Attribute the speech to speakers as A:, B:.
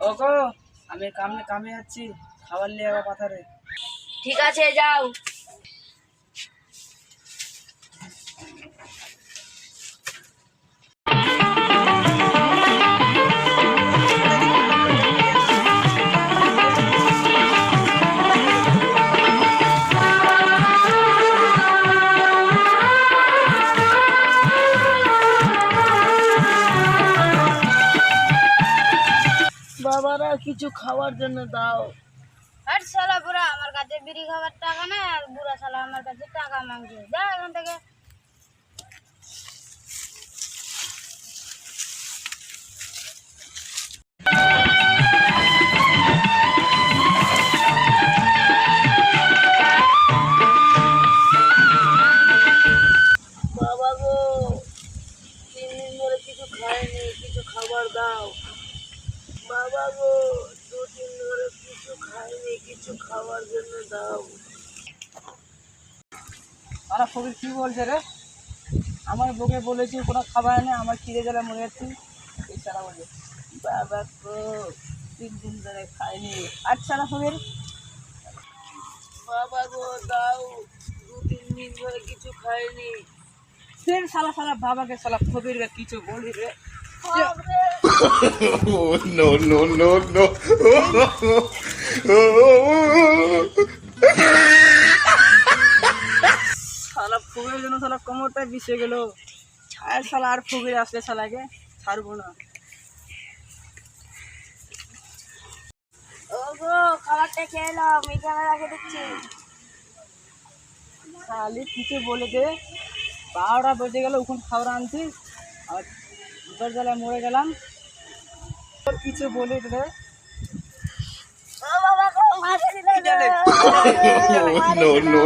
A: ওগো আমি কামে যাচ্ছি, খাবার নিয়ে আবার পাথারে।
B: ঠিক আছে যাও।
A: বাবারা কিছু খাওয়ার জন্য দাও।
B: আর শালা বুড়া, আমার কাছে বিড়ি খাবার টাকা নেই, আর বুড়া শালা আমার কাছে টাকা মাংছে। যা এখান থেকে।
A: বাবা গো 3 দিন ধরে কিছু খাইনি, কিছু খাবার দাও। বাবা গো 2 দিন ধরে কিছু খাইনি, কিছু খাবার জন্য দাও। আরে ফকির কি বলছে রে? আমার বউকে বলেছি কোনো খাবার নেই, আমার খিদে জ্বালা মরে যাচ্ছি। এই সারা বলে বাবা গো 3 দিন ধরে খাইনি। আচ্ছা না ফকির, বাবা গো দাও, 2-3 দিন ধরে কিছু খাইনি। ফের সালা সালা বাবাকে সালা ফকির কিছু বলি রে।
C: No, no, no, no.
A: সালা ফকিরের জন্য সালা কোমরটাই বিষে গেল। আর সালা আর ফকির আসলে সালাকে ছাড়বো না।
B: ওগো খাবারটা খেয়ে নাও, আমি এখানে রেখে দিচ্ছি।
A: খালি কিছু বলে দে, 12টা বেজে গেল, ওখানে খাবার আনছি আর দুপুর জ্বালায় মরে গেলাম। কিছু বলে দে।
B: ও বাবা গো, মাঝে দিলে
C: No, no,